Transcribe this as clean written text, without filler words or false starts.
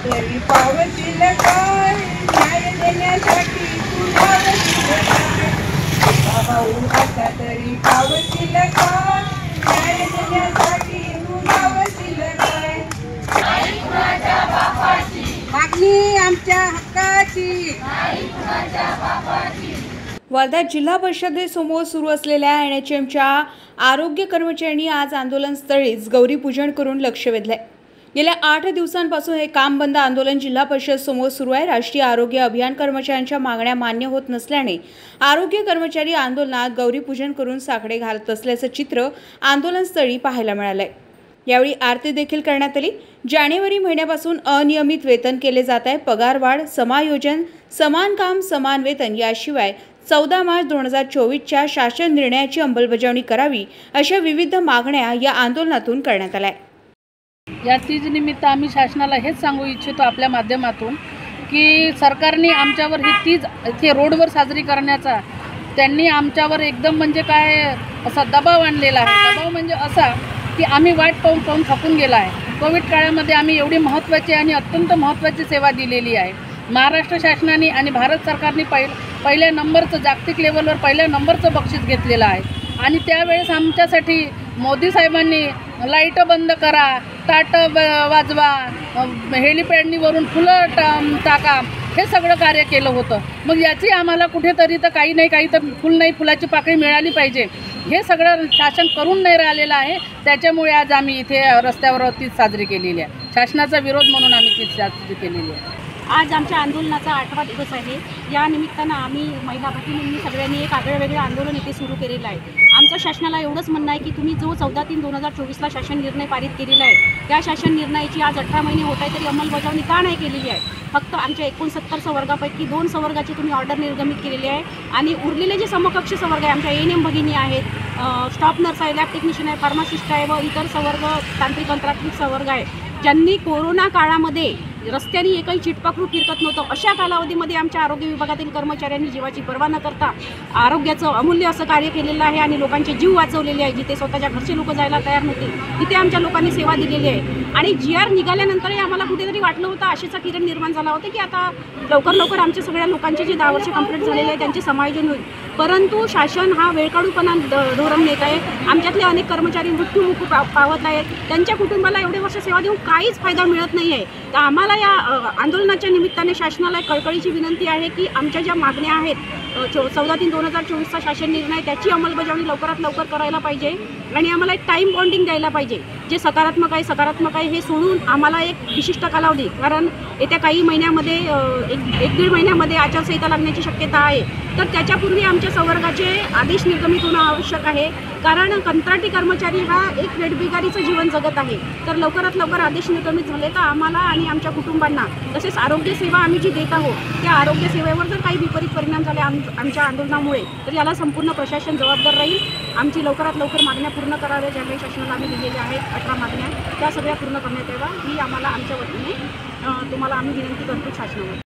तरी पावतील काय न्याय देण्यासाठी तू धावशील काय भाऊ आता तरी पावतील काय न्याय देण्यासाठी तू धावशील काय मागणी आमच्या हक्काची। वर्धा जिल्हा परिषदेसमोर सुरू असलेल्या NHMच्या आरोग्य कर्मचाऱ्यांनी आज आंदोलनस्थळीच गौरीपूजन करून लक्ष वेधले। गेल्या 8 दिवसांपासून हे काम बंद आंदोलन जिल्हा परिषद समोर सुरू आहे। राष्ट्रीय आरोग्य अभियान कर्मचाऱ्यांच्या मागण्या मान्य होत नसल्याने आरोग्य कर्मचारी आंदोलनात गौरीपूजन करून साकडे घालत असल्याचं चित्र आंदोलनस्थळी पाहायला मिळालंय। यावेळी आरती देखील करण्यात आली। जानेवारी महिन्यापासून अनियमित वेतन केले जात आहे। पगारवाढ, समायोजन, समान काम समान वेतन याशिवाय 14 मार्च 2024च्या शासन निर्णयाची अंमलबजावणी करावी अशा विविध मागण्या या आंदोलनातून करण्यात आल्या। या तीज निमित्त आम्ही शासनाला हेच सांगू इच्छितो आपल्या माध्यमातून की सरकारने आमच्यावर ही तीज इथे रोडवर साजरी करण्याचा त्यांनी आमच्यावर एकदम म्हणजे काय असा दबाव आणलेला आहे। दबाव म्हणजे असा की आम्ही वाट पाहून थकून गेला आहे। कोविड काळामध्ये आम्ही एवढी महत्त्वाची आणि अत्यंत महत्त्वाची सेवा दिलेली आहे। महाराष्ट्र शासनाने आणि भारत सरकारने पहिल्या नंबरचं जागतिक लेवलवर पहिल्या नंबरचं बक्षीस घेतलेलं आहे आणि त्यावेळेस आमच्यासाठी मोदी साहेबांनी लाईट बंद करा, ताटं वाजवा, हेलिपॅडनी वरून फुलं टाका हे सगळं कार्य केलं होतं। मग याची आम्हाला कुठेतरी तर काही नाही तर फुल नाही फुलाची पाकळी मिळाली पाहिजे। हे सगळं शासन करून नाही राहिलेलं आहे। त्याच्यामुळे आज आम्ही इथे रस्त्यावर तीज साजरी केलेली आहे। शासनाचा विरोध म्हणून आम्ही तीज साजरी केलेली आहे। आज आमच्या आंदोलनाचा 8वा दिवस आहे। या निमित्तानं आम्ही महिला भगिनींनी सगळ्यांनी एक आगळेवेगळे आंदोलन इथे सुरू केलेलं आहे। आमचं शासनाला एवढंच म्हणणं आहे की तुम्ही जो 14/3/2024ला शासन निर्णय पारित केलेला आहे त्या शासन निर्णयाची आज 18 महिने होत आहे तरी अंमलबजावणी का नाही केलेली आहे। फक्त आमच्या 69 संवर्गापैकी 2 संवर्गाची तुम्ही ऑर्डर निर्गमित केलेली आहे आणि उरलेले जे समकक्ष संवर्ग आहे आमच्या ANM भगिनी आहेत, स्टाफ नर्स आहे, लॅब टेक्निशियन आहे, फार्मासिस्ट आहे व इतर संवर्ग तांत्रिक अंतरात्मिक संवर्ग आहे ज्यांनी कोरोना काळामध्ये रस्त्याने एकही चिटपाखरू फिरकत नव्हतं अशा कालावधीमध्ये आमच्या आरोग्य विभागातील कर्मचाऱ्यांनी जीवाची पर्वा न करता आरोग्याचं अमूल्य असं कार्य केलेलं आहे आणि लोकांचे जीव वाचवलेले आहे। जिथे स्वतःच्या घरचे लोक जायला तयार नव्हते तिथे आमच्या लोकांनी सेवा दिलेली आहे आणि GR निघाल्यानंतरही आम्हाला कुठेतरी वाटलं होतं आशेचा किरण निर्माण झाला होता की आता लवकर आमच्या सगळ्या लोकांचे जे 10 वर्ष कंप्लीट झालेले आहे त्यांचे समायोजन होईल। परंतु शासन हा वेळकाढूपणा धोरण नेत आहे। आमच्यातले अनेक कर्मचारी मृत्युमुखी पावत आहेत। त्यांच्या कुटुंबाला एवढे वर्ष सेवा देऊन काहीच फायदा मिळत नाही आहे। तर आम्हाला या आंदोलनाच्या निमित्ताने शासनाला कळकळीची विनंती आहे की आमच्या ज्या मागण्या आहेत 14/3/2024चा शासन निर्णय त्याची अंमलबजावणी लवकरात लवकर करायला पाहिजे आणि आम्हाला एक टाईम बॉन्डिंग द्यायला पाहिजे। जे सकारात्मक आहे हे सोडून आम्हाला एक विशिष्ट कालावधी, कारण येत्या काही महिन्यामध्ये 1-1.5 महिन्यामध्ये आचारसंहिता लागण्याची शक्यता आहे तर त्याच्यापूर्वी आमच्या संवर्गाचे आदेश निर्गमित होणं आवश्यक आहे। कारण कंत्राटी कर्मचारी हा एक वेठबिगारीचं जीवन जगत आहे। तर लवकरात लवकर आदेश निर्गमित झाले तर आम्हाला आणि आमच्या कुटुंबांना तसेच आरोग्यसेवा आम्ही जी देत आहोत त्या आरोग्यसेवेवर जर काही विपरीत परिणाम झाले आमच्या आंदोलनामुळे तर याला संपूर्ण प्रशासन जबाबदार राहील। आमची लवकरात लवकर मागण्या पूर्ण कराव्या ज्या काही शासनाला आम्ही दिलेल्या आहेत 18 मागण्या त्या सगळ्या पूर्ण करण्यात याव्या ही आम्हाला आमच्या वतीने तुम्हाला आम्ही विनंती करतो शासनावर।